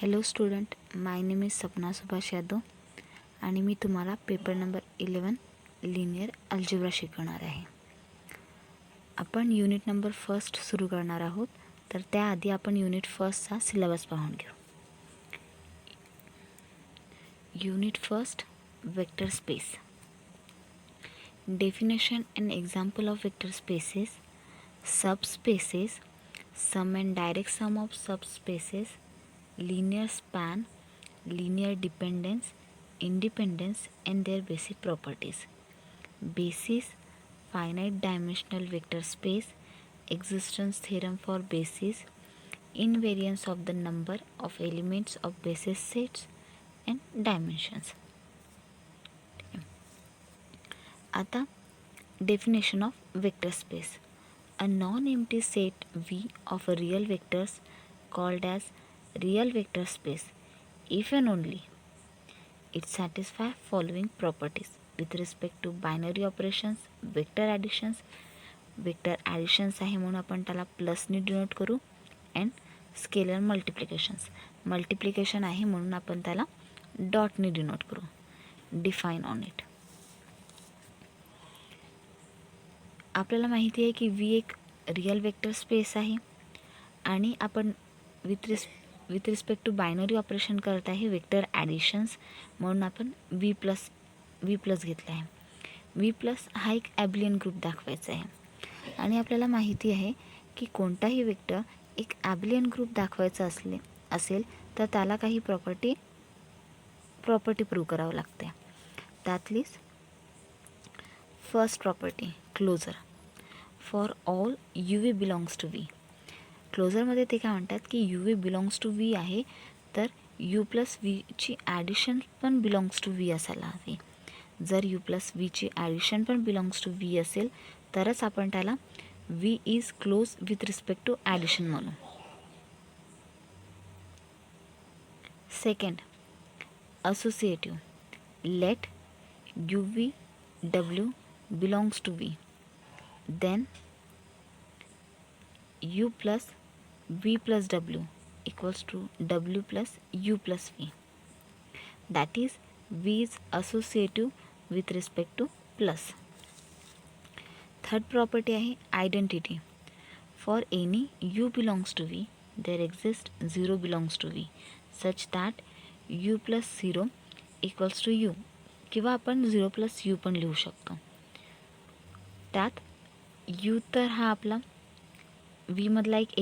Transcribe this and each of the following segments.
Hello student, my name is Sapna Subhash Yadav आणि मी तुम्हाला paper number 11 linear algebra शिकवणार आहे. आपण युनिट नंबर फर्स्ट सुरू करणार आहोत. तर त्याआधी आपण युनिट फर्स्टचा सिलेबस पाहून घेऊ. Unit first, vector space. Definition and example of vector spaces. Subspaces, sum and direct sum of subspaces, linear span, linear dependence, independence and their basic properties. Basis, finite dimensional vector space, existence theorem for basis, invariance of the number of elements of basis sets and dimensions. आता definition of vector space. A non-empty set V of real vectors called as real vector space if and only it satisfies following properties with respect to binary operations, vector additions. vector additions आहे म्हणून आपण त्याला प्लसने denote करू. And scalar multiplication आहे म्हणून आपण त्याला डॉटने denote करू. Define on it. आपल्याला माहिती आहे की व्ही एक रियल वेक्टर स्पेस आहे आणि आपण with respect to binary operation करत आहे वेक्टर ॲडिशन्स म्हणून आपण व्ही प्लस घेतला आहे. व्ही प्लस हा एक ॲबलियन ग्रुप दाखवायचा आहे आणि आपल्याला माहिती आहे की कोणताही वेक्टर एक ॲबलियन ग्रुप दाखवायचा असेल तर त्याला काही प्रॉपर्टी प्रूव्ह करावं लागते. त्यातलीच first property closure. For all U V belongs to V. क्लोजरमध्ये ते काय म्हणतात की U V belongs to V आहे तर यू प्लस व्हीची ॲडिशन पण बिलॉंग्स टू व्ही असायला हवी. जर यू प्लस व्हीची ॲडिशन पण बिलॉंग्स टू व्ही असेल तरच आपण त्याला V is close with respect to addition म्हणू. Second, associative. Let U V W belongs to V then u plus v plus w equals to w plus u plus v. That is, v is associative with respect to plus. Third property आहे identity. For any u belongs to v, there exists 0 belongs to v such that u plus 0 equals to u. किंवा आपण 0 plus u पण लिहू शकतो. त्यात you तर हा आपला व्हीमधला एक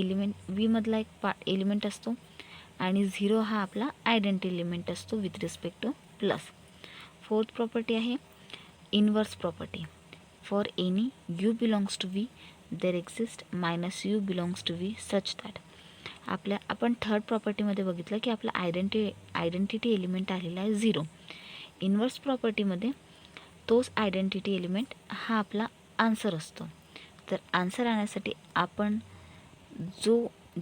एलिमेंट असतो आणि 0 हा आपला आयडेंटिटी एलिमेंट असतो with respect to plus. Fourth property आहे inverse property. For any U belongs to V there exist minus U belongs to V such that. आपण थर्ड प्रॉपर्टीमध्ये बघितलं की आपला आयडेंटिटी एलिमेंट आलेला आहे 0. इनवर्स प्रॉपर्टीमध्ये तोच आयडेंटिटी एलिमेंट हा आपला आन्सर असतो. तर आन्सर आणण्यासाठी आपण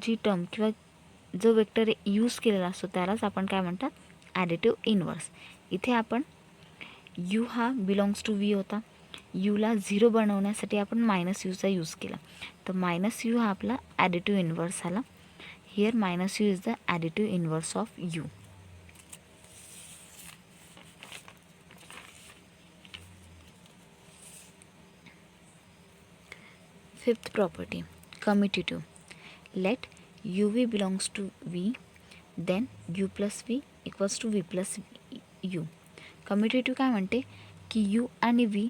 जी टर्म किंवा जो वेक्टर यूज केलेला असतो त्यालाच आपण काय म्हणतात, ॲडिटिव्ह इनवर्स. इथे आपण यू हा बिलॉंग्स टू व्ही होता, यूला 0 बनवण्यासाठी आपण मायनस यूचा यूज केला तर मायनस यू हा आपला ॲडिटिव्ह इनवर्स आला. Here minus U is the additive inverse of you. Fifth property, commutative. Let uv belongs to v, then u plus v equals to v plus u. Commutative काय म्हणते की u आणि v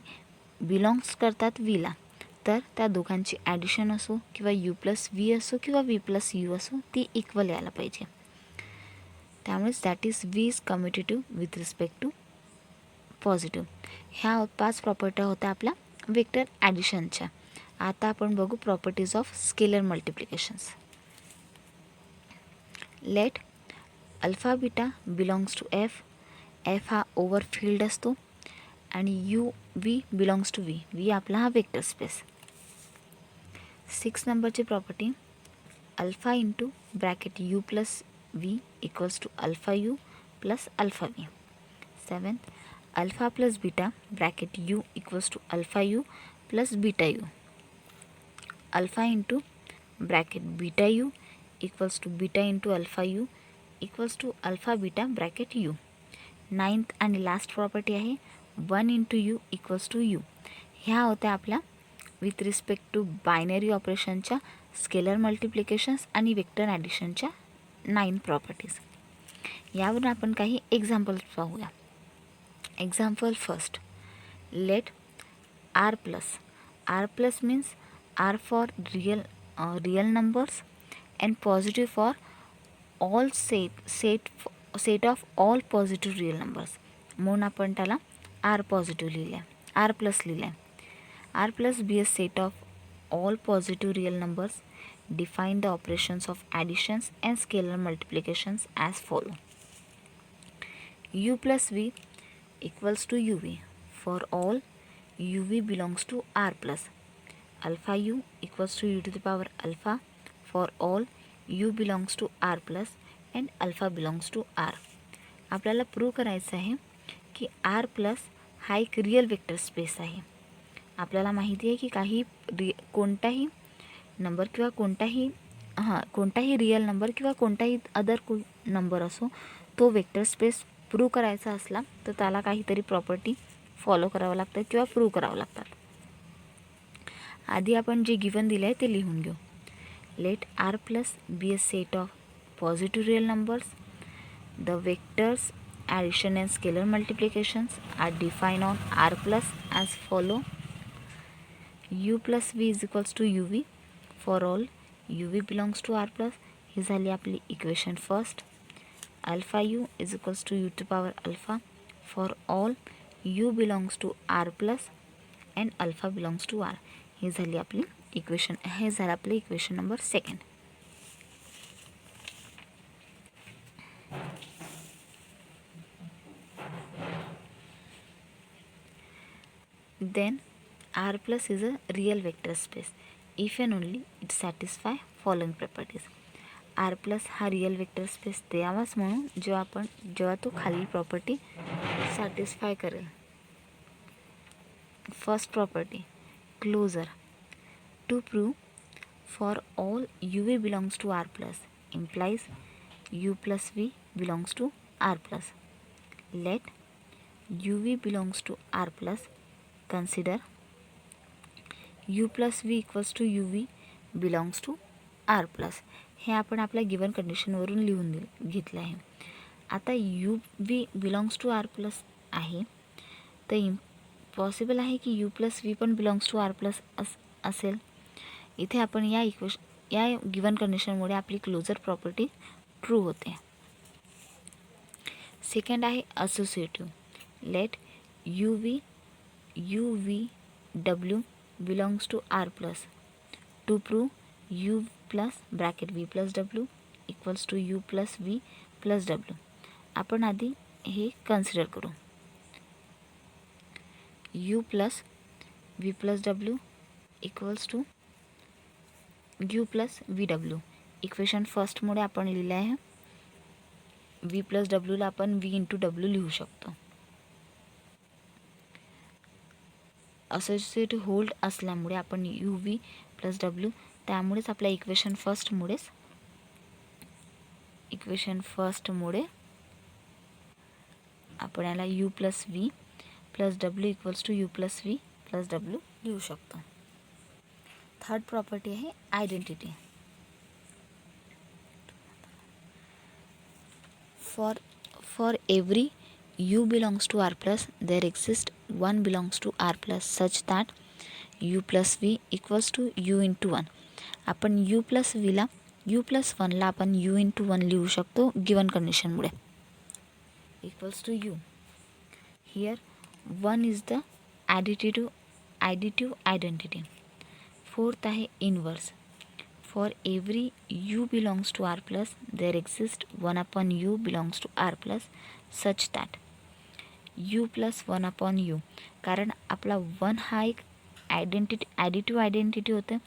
belongs करतात vला तर त्या दोघांची addition असो किंवा u प्लस v असो किंवा v प्लस u असो ती इक्वल यायला पाहिजे. त्यामुळेच that is v is commutative with respect to positive. ह्या 5 प्रॉपर्ट्या होत्या आपल्या वेक्टर ॲडिशनच्या. आता आपण बघू properties of scalar multiplications. Let alpha beta belongs to F. F हा ओव्हर फील्ड असतो आणि U V belongs to V. V आपला हा वेक्टर स्पेस. 6 नंबरची property alpha into bracket U plus V equals to alpha you plus alpha V. 7 alpha plus beta bracket U equals to alpha you plus beta you. Alpha into bracket beta U equals to beta into alpha u equals to alpha beta bracket u. Ninth आणि last property आहे 1 into you equals to u. ह्या होत्या आपल्या with respect to binary ऑपरेशनच्या scalar multiplications आणि vector ॲडिशनच्या 9 properties. यावरून आपण काही एक्झाम्पल्स पाहूया. Example first, let R plus means R for real numbers and positive for all set of all positive real numbers. म्हणून आपण त्याला आर पॉझिटिव्ह लिहिलं आहे, आर प्लस लिहिलं आहे. R plus be a set of all positive real numbers. Define the operations of additions and scalar multiplications as follow. U plus V equals to UV for all UV belongs to R plus. Alpha U equals to U to the power alpha for all U belongs to R plus and alpha belongs to R. आपल्याला prove करायचं आहे की R plus हा एक real vector space आहे. आपल्याला माहिती आहे की कोणताही नंबर किंवा कोणताही रियल नंबर किंवा कोणताही अदर नंबर असो, तो वेक्टर स्पेस प्रूव्ह करायचा असला तर त्याला काहीतरी प्रॉपर्टी फॉलो करावं लागतं किंवा प्रूव्ह करावं लागतात. आधी आपण जे गिवन दिलं आहे ते लिहून घेऊ. Let R plus be a set of positive real numbers. The vectors addition and scalar multiplications are define on R plus as follow. U plus V is equals to UV for all UV belongs to R plus. ही झाली आपली equation first. Alpha U is equals to U to power alpha for all U belongs to R plus and alpha belongs to R. ही झाली आपली equation, हे झालं आपली equation number second. Then R plus is a real vector space if and only it satisfy following properties. R plus हा real vector space द्यावाच म्हणून जेव्हा तो खालील प्रॉपर्टी सॅटिस्फाय करेल. First property, closure. To prove for all UV belongs to R plus implies U plus V belongs to R plus. Let UV belongs to R plus. Consider U plus V equals to UV belongs to R plus. हे आपण आपल्या given कंडिशनवरून लिहून घेतलं आहे. आता UV belongs to R plus आहे तर possible आहे की U प्लस V पण बिलॉंग्स टू R प्लस असेल. इथे आपण या गिवन कंडिशनमुळे आपली क्लोजर प्रॉपर्टी ट्रू होते. सेकंड आहे associative. Let UV belongs to R plus. To prove U plus bracket V plus W equals to U plus V plus W. आपण आधी हे कन्सिडर करू. U plus V plus W equals to U plus VW. Equation फर्स्टमुळे आपण लिहिलं आहे V plus W ला आपण V इंटू W लिहू शकतो. असोसिएटिव्ह होल्ड असल्यामुळे आपण UV प्लस W, त्यामुळेच आपल्या इक्वेशन फर्स्टमुळे आपण याला U plus V plus W equals to U plus V plus W लिहू शकतो. थर्ड प्रॉपर्टी आहे identity. For every U belongs to R plus, there exists one belongs to R plus such that U plus V equals to U into 1. आपण U plus V ला U plus 1 ला आपण U into 1 लिहू शकतो given कंडिशनमुळे. Equals to U. Here 1 is the additive identity. Fourth आहे inverse. For every U belongs to R plus, there exists 1 upon U belongs to R plus such that U plus 1 upon U. कारण आपला 1 हा एक additive identity होते,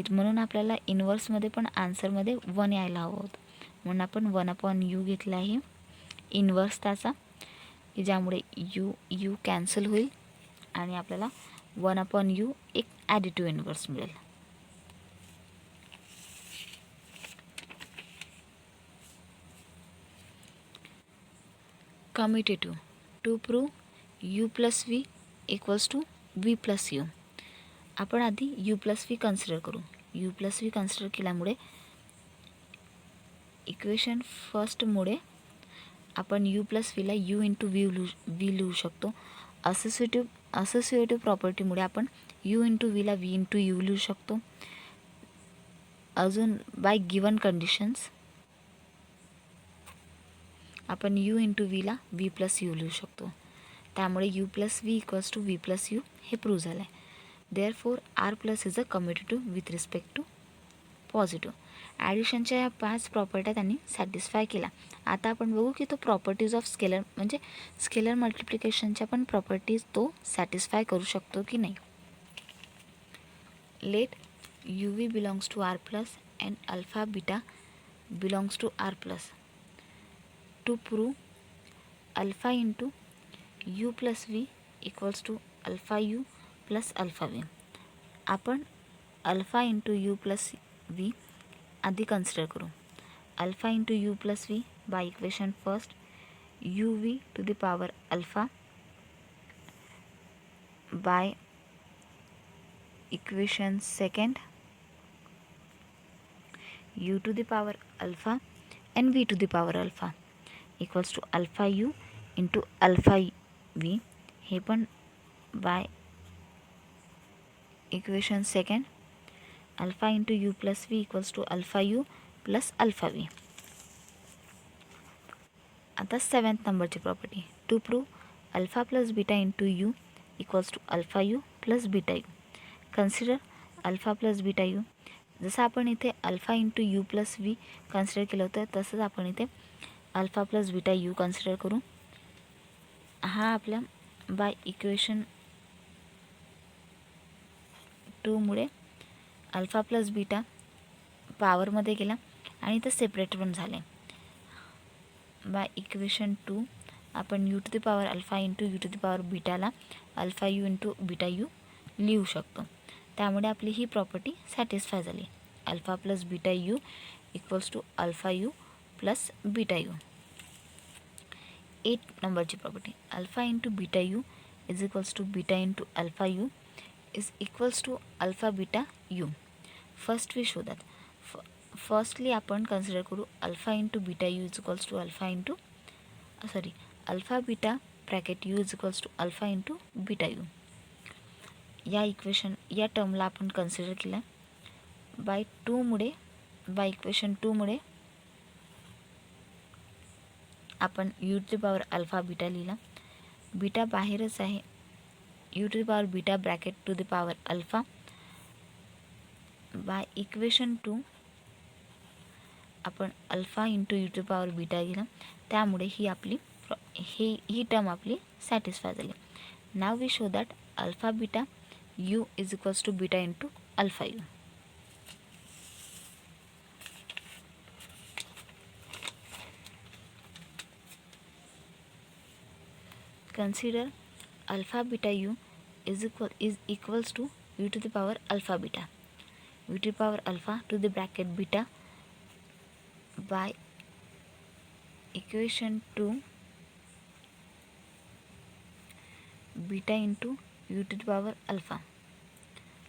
म्हणून आपल्याला इनवर्समध्ये पण आन्सरमध्ये 1 यायला हवं होतं, म्हणून आपण 1 अपॉन U घेतला आहे इनवर्स त्याचा, ज्यामुळे U कॅन्सल होईल आणि आपल्याला 1 अपॉन U एक ॲडिटिव्ह इनवर्स मिळेल. commutative. To prove u plus v equals to v plus u, आपण आधी u plus v कन्सिडर करू. u plus v कन्सिडर केल्यामुळे इक्वेशन फर्स्टमुळे आपण u प्लस व्हीला u इंटू व्ही लिहू शकतो. असोसिएटिव्ह प्रॉपर्टीमुळे आपण u इंटू व्हीला v इंटू यू लिहू शकतो. अजून बाय गिवन कंडिशन्स आपण u इंटू व्हीला v प्लस यू लिहू शकतो. त्यामुळे u plus V equals to v plus U हे प्रूव्ह झालं आहे. Therefore R plus is a commutative with respect to positive. ॲडिशनच्या या 5 प्रॉपर्ट्या त्यांनी सॅटिस्फाय केला. आता आपण बघू की तो प्रॉपर्टीज ऑफ स्केलर म्हणजे स्केलर मल्टिप्लिकेशनच्या पण प्रॉपर्टीज तो सॅटिस्फाय करू शकतो की नाही. Let U V belongs to R plus and alpha beta belongs to R plus. To prove alpha into you plus V equals to alpha you plus alpha V. आपण alpha into you plus V आधी consider करू. Alpha into you plus V by equation first U V to the power alpha by equation second u to the power alpha and v to the power alpha equals to alpha u into alpha v. हे पण by equation second alpha into you plus V equals to alpha you plus alpha V. आता 7th नंबरची property. To prove alpha plus beta into you equals to alpha you plus beta U. Consider alpha plus beta U. जसं आपण इथे alpha into you plus V consider केलं होतं तसंच आपण इथे alpha plus beta U consider करू. हा आपल्या बाय इक्वेशन 2मुळे अल्फा प्लस बीटा पॉवरमध्ये गेला आणि ते सेपरेट पण झाले. बाय इक्वेशन 2 आपण you to the power alpha into you to the power बीटाला alpha U into beta U लिहू शकतो. त्यामुळे आपली ही प्रॉपर्टी सॅटिस्फाय झाली. Alpha plus beta U equals to alpha you plus beta U. 8 नंबरची property. Alpha into beta you is equals to beta into alpha U is equals to alpha beta U. First we show that. Firstly आपण consider करू alpha into beta you is equals to alpha into alpha beta bracket u is equals to alpha into beta u. या equation या टर्मला आपण consider केला. By equation 2मुळे आपण you to the power alpha beta लिहिला. Beta बाहेरच आहे. U to the power beta bracket to the power alpha. By equation 2 आपण alpha into you to the power beta गेला. त्यामुळे ही टर्म आपली सॅटिस्फाय झाली. Now we show that alpha beta you is equals to beta into alpha u. Consider alpha beta u is equals to u to the power alpha beta. u to the power alpha to the bracket beta by equation 2 beta into u to the power alpha.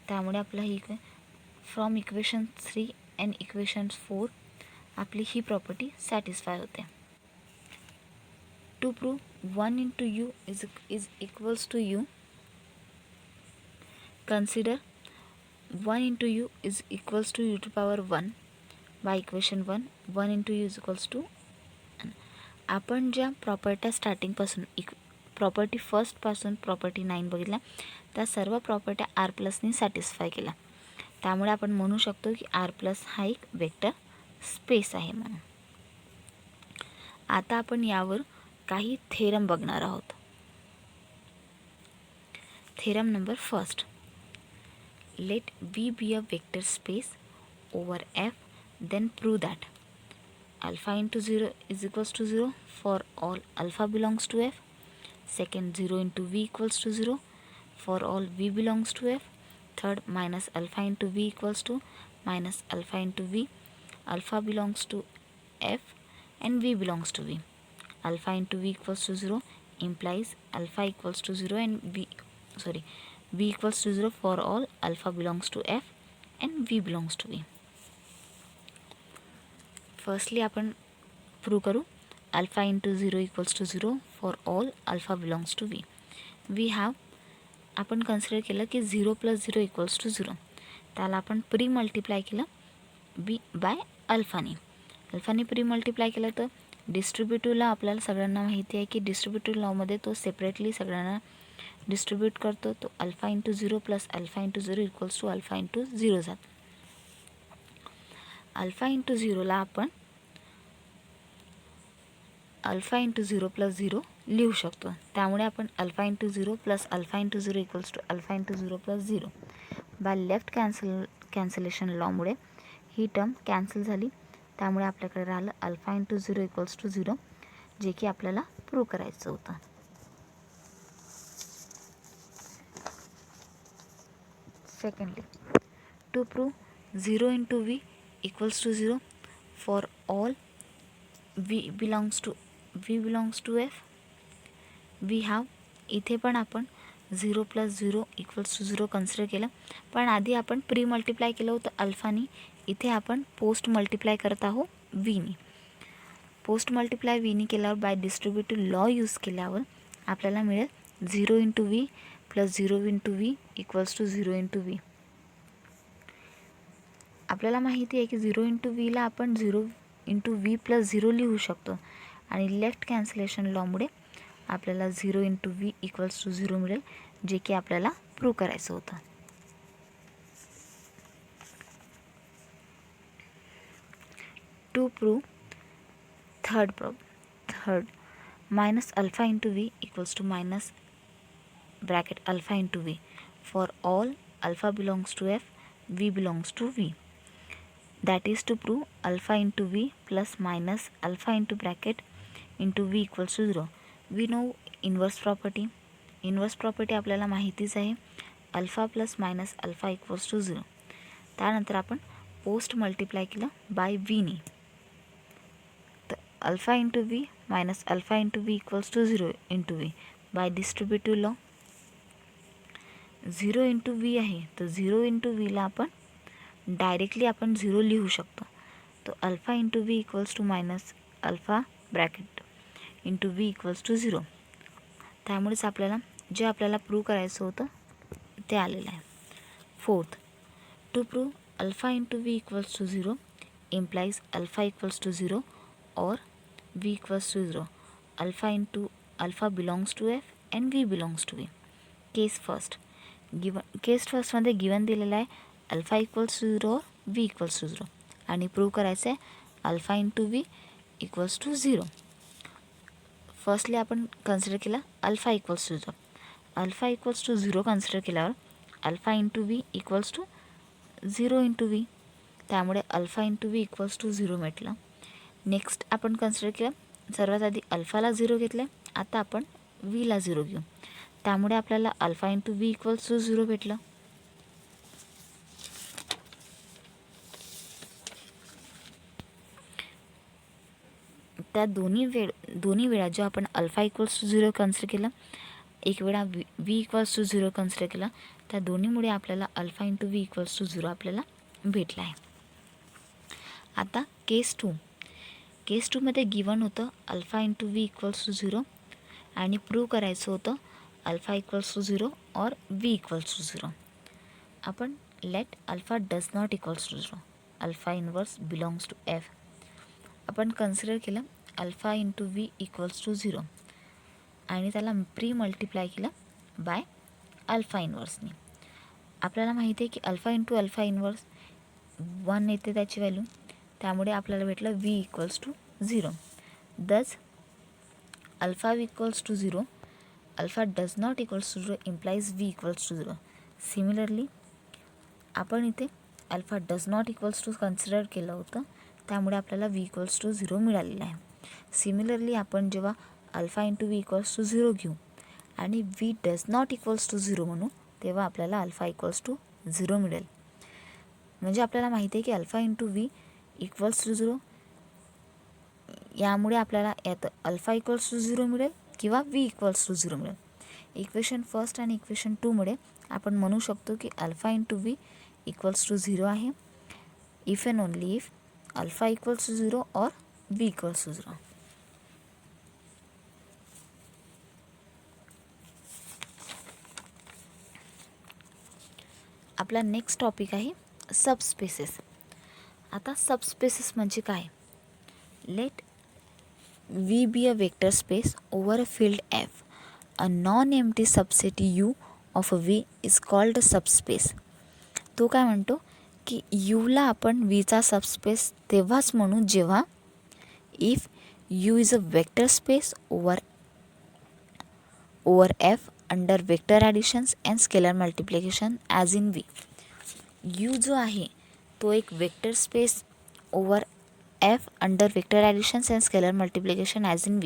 त्यामुळे आपला ही from equation 3 and equation 4 आपली ही property satisfy होते. To prove 1 into u is equals to u, consider 1 into u is equals to u to power 1 by equation 1. 1 into u is equals to आपण ज्या प्रॉपर्ट्या स्टार्टिंगपासून property फर्स्टपासून property 9 बघितल्या त्या सर्व प्रॉपर्ट्या आर प्लसनी सॅटिस्फाय केल्या. त्यामुळे आपण म्हणू शकतो की आर प्लस हा एक वेक्टर स्पेस आहे म्हणून. आता आपण यावर काही थेरम बघणार आहोत. Theorem number first. Let V be a vector space over F then prove that alpha into 0 is equals to 0 for all alpha belongs to F. Second 0 into V equals to 0 for all V belongs to F. Third minus alpha into V equals to minus alpha into V. Alpha belongs to F and V belongs to V. alpha into v equals to 0 implies alpha equals to 0 and v equals to 0 for all alpha belongs to f and v belongs to v. Firstly आपण prove करू alpha into 0 equals to 0 for all alpha belongs to V. We have आपण consider केलं की 0 plus 0 equals to 0. त्याला आपण pre multiply केलं बी bye अल्फाने pre multiply केलं तर डिस्ट्रीब्युटिव्हला आपल्याला सगळ्यांना माहिती आहे की डिस्ट्रीब्युटिव्ह लॉमध्ये तो सेपरेटली सगळ्यांना डिस्ट्रीब्यूट करतो. तो alpha into 0 plus alpha into 0 equals to alpha into 0 जातो. अल्फा इंटू 0ला आपण अल्फा इंटू 0 प्लस 0 लिहू शकतो. त्यामुळे आपण alpha into 0 plus alpha into 0 equals to alpha into 0 plus 0 by left cancellation लॉमुळे ही टर्म कॅन्सल झाली. त्यामुळे आपल्याकडे राहिलं अल्फा इंटू 0 इक्वल्स टू 0 जे की आपल्याला प्रूव्ह करायचं होतं. Secondly to prove 0 into v equals to 0 for all v belongs to f. we have इथे पण आपण 0 प्लस 0 इक्वल्स टू 0 कन्सिडर केलं. पण आधी आपण प्री मल्टिप्लाय केलं होतं अल्फानी. इथे आपण पोस्ट मल्टिप्लाय करत आहोत वीनी. पोस्ट मल्टिप्लाय वीनी केल्यावर बाय डिस्ट्रीब्युटिव्ह लॉ यूज केल्यावर आपल्याला मिळेल 0 into V plus 0 into V equals to 0 into V. आपल्याला माहिती आहे की 0 इंटू व्हीला आपण 0 इंटू व्ही प्लस 0 लिहू शकतो आणि लेफ्ट कॅन्सलेशन लॉमुळे आपल्याला 0 इंटू व्ही इक्वल्स टू 0 मिळेल जे की आपल्याला प्रूव्ह करायचं होतं. To prove third minus alpha into V equals to minus bracket alpha into V for all alpha belongs to F v belongs to v. That is to prove alpha into v plus minus alpha into bracket into v equals to 0. We know inverse property. Inverse property आपल्याला माहितीच आहे. Alpha plus minus alpha equals to 0. त्यानंतर आपण post multiply केलं by व्हीनी. तर alpha into V minus alpha into V equals to 0 into V by distributive law. 0 into V आहे तर 0 इंटू व्हीला आपण डायरेक्टली आपण 0 लिहू शकतो. तो alpha into V equals to minus alpha bracket into V equals to 0. त्यामुळेच आपल्याला जे आपल्याला प्रूव्ह करायचं होतं ते आलेलं आहे. Fourth to prove alpha into V equals to 0 implies alpha equals to 0 और V equals to 0. Alpha into alpha belongs to F and V belongs to V. Case फर्स्टमध्ये गिवन दिलेला आहे अल्फा इक्वल्स टू 0 और V equals to 0 आणि prove करायचं आहे alpha into V equals to 0. Firstly आपण consider केला alpha equals to 0. Alpha equals to 0 consider केल्यावर alpha into V equals to 0 into V. त्यामुळे alpha into V equals to 0 भेटलं. Next आपण consider केलं सर्वात आधी अल्फाला 0 घेतलं. आता आपण व्हीला 0 घेऊ. त्यामुळे आपल्याला alpha into V equals to 0 भेटलं. त्या दोन्ही वेळा जो आपण अल्फा इक्वल्स टू 0 कन्सिडर केलं एक वेळा व्ही इक्वल्स टू 0 कन्सिडर केला त्या दोन्हीमुळे आपल्याला alpha into V equals to 0 आपल्याला भेटला आहे. आता केस टूमध्ये गिवन होतं alpha into V equals to 0 आणि प्रूव्ह करायचं होतं अल्फा इक्वल्स टू 0 और व्ही इक्वल्स टू 0. आपण let alpha does not equals to 0 alpha inverse belongs to F. आपण कन्सिडर केलं alpha into V equals to 0 आणि त्याला प्री मल्टिप्लाय केलं बाय अल्फा इनवर्सनी. आपल्याला माहिती आहे की अल्फा इंटू अल्फा इनवर्स 1 येते त्याची व्हॅल्यू. त्यामुळे आपल्याला भेटलं V equals to 0. Thus alpha equals to 0 alpha does not equals to 0 implies V equals to 0. Similarly आपण इथे alpha does not equals to consider केलं होतं त्यामुळे आपल्याला व्ही इक्वल्स टू 0 मिळालेलं आहे. सिमिलरली आपण जेव्हा alpha into V equals to 0 घेऊ आणि V does not equals to 0 म्हणू तेव्हा आपल्याला अल्फा इक्वल्स टू 0 मिळेल. म्हणजे आपल्याला माहिती आहे की alpha into V equals to 0 यामुळे आपल्याला यात अल्फा इक्वल्स टू 0 मिळेल किंवा व्ही इक्वल्स टू 0 मिळेल. इक्वेशन फर्स्ट आणि इक्वेशन 2मुळे आपण म्हणू शकतो की alpha into V equals to 0 आहे, if and only if alpha equals to 0 और व्ही इक्वल्स टू 0. आपला नेक्स्ट टॉपिक आहे सबस्पेसेस. आता सबस्पेसेस म्हणजे काय? Let V be a vector space over a field F. A non-empty subset U of V is called a subspace. तो काय म्हणतो की यूला आपण Vचा सबस्पेस तेव्हाच म्हणू जेव्हा if U is a vector space over F under vector additions and scalar multiplication as in V. U जो आहे तो एक vector space over F under vector additions and scalar multiplication as in V.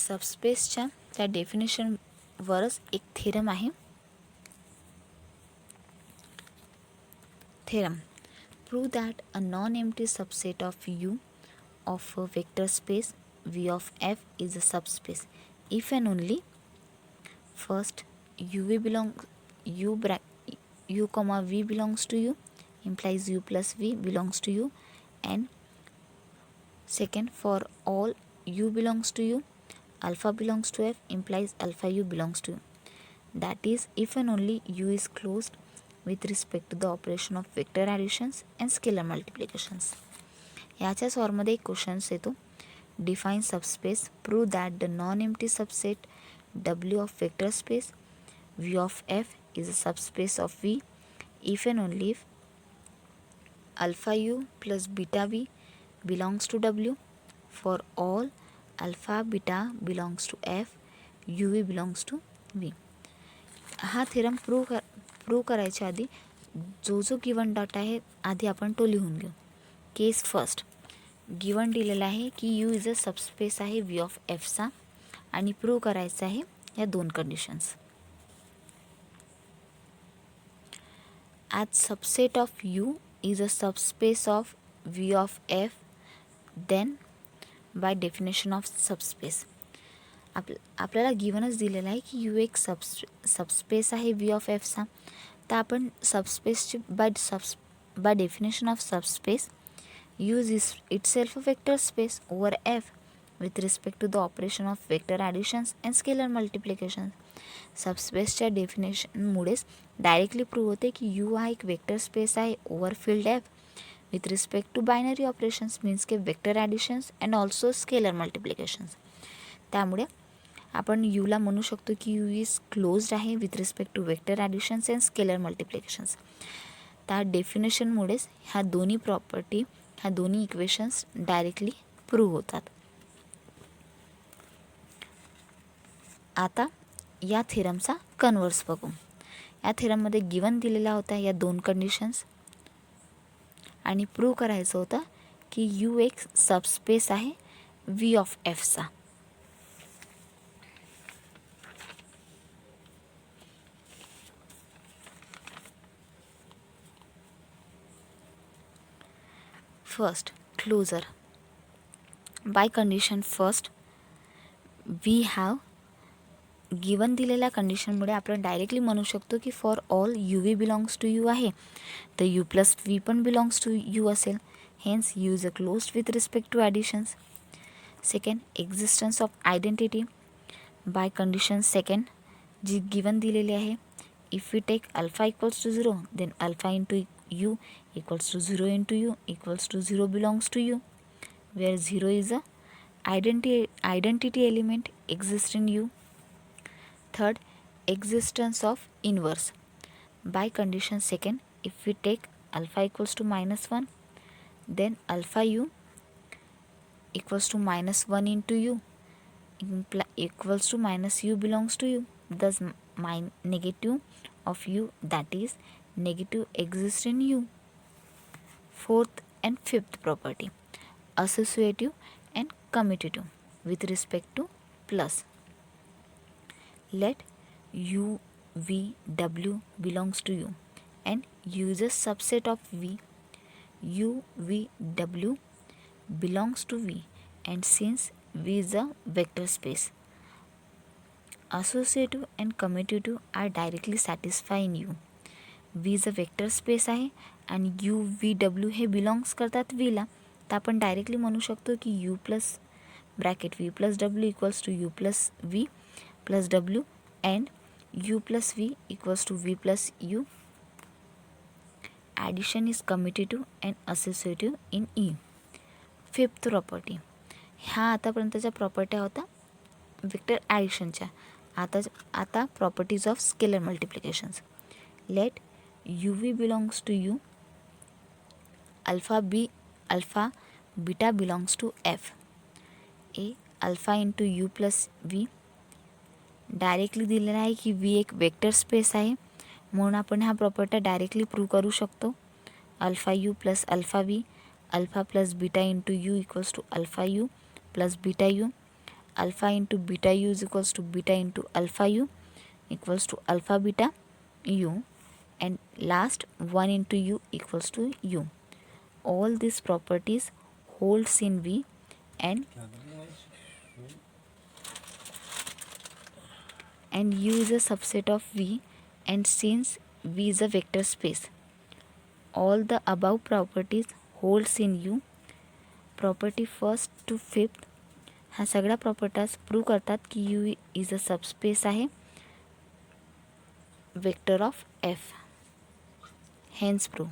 सबस्पेसच्या त्या डेफिनेशनवरच एक theorem आहे. Theorem prove that a non empty subset of U of a vector space V of F is a subspace if and only first U comma V belongs to U implies U plus V belongs to U, and second for all U belongs to U alpha belongs to F implies alpha U belongs to U. That is if and only U is closed with respect to the operation of vector additions and scalar multiplications. याच्याच फॉर्ममध्ये एक questions येतो. Define subspace, prove that the non empty subset W of vector space V of F is a subspace of V if and only if alpha U plus beta V belongs to W. For all alpha beta belongs to F, UV belongs to V. हा theorem prove करायच्या आधी जो given data आहे आधी आपण तो लिहून घेऊ. केस फर्स्ट, गिवन दिलेला आहे की U इज अ सबस्पेस आहे V ऑफ Fचा आणि प्रूव्ह करायचं आहे या दोन conditions. As subset of U is a subspace of V of F, then by definition of subspace. आपल्याला गिवनच दिलेलं आहे की U एक सबस्पेस आहे V ऑफ Fचा. तर आपण सबस्पेसची by definition of subspace U is itself a vector space over F with respect to the operation of vector additions and scalar multiplication. सबस्पेसच्या डेफिनेशनमुळेच डायरेक्टली प्रूव्ह होते की U हा एक वेक्टर स्पेस आहे over field F with respect to binary operations means के vector additions and also scalar multiplications. त्यामुळे आपण यूला म्हणू शकतो की U इज क्लोज्ड आहे with respect to vector additions and scalar multiplications. त्या डेफिनेशनमुळेच ह्या दोन्ही प्रॉपर्टी ह्या दोन्ही इक्वेशन्स डायरेक्टली प्रूव्ह होतात. आता या थेरमचा कन्वर्स बघू. या थेरममध्ये गिवन दिलेला होता या दोन कंडिशन्स आणि प्रूव्ह करायचं होतं की U एक सबस्पेस आहे V ऑफ Fचा. First closure. By condition first we have given दिलेल्या कंडिशनमुळे आपण डायरेक्टली म्हणू शकतो की for all UV belongs to U आहे तर U प्लस V पण बिलॉंग्स टू U असेल. Hence U is a closed with respect to additions. Second existence of identity. By condition second जी गिवन दिलेली आहे if we take alpha equals to 0 then alpha into U equals to 0 into U equals to 0 belongs to U, where 0 is a identity element exists in U. Third, existence of inverse. By condition second, if we take alpha equals to -1, then alpha U equals to -1 into U equals to minus U belongs to U. Thus negative of U, that is negative exists in U. Fourth and fifth property, associative and commutative with respect to plus. Let U, V, W belongs to U and U is a subset of V. U, V, W belongs to V, and since V is a vector space, associative and commutative are directly satisfied in U. V is a vector space आहे आणि U V W हे belongs करतात व्हीला, तर आपण directly म्हणू शकतो की U plus bracket V plus W equals to U plus V plus W and U plus V equals to V plus U. Addition is commutative and associative in E. Fifth property. ह्या आतापर्यंतच्या प्रॉपर्ट्या होत्या vector ॲडिशनच्या. आता properties of scalar multiplications. Let U V belongs to you, alpha beta belongs to F. A alpha into you plus v. Directly दिलेला आहे की V एक वेक्टर स्पेस आहे, म्हणून आपण ह्या प्रॉपर्ट्या डायरेक्टली प्रूव्ह करू शकतो. Alpha you plus alpha v, alpha plus beta into you equals to alpha you plus beta you. Alpha into beta you is equals to beta into alpha u equals to alpha beta u, and last 1 into u equals to u. All these properties holds in V, and u is a subset of V, and since V is a vector space, all the above properties holds in U. Property first to fifth ह्या सगळ्या properties prove करतात की U is a subspace आहे vector of F. Hence proof.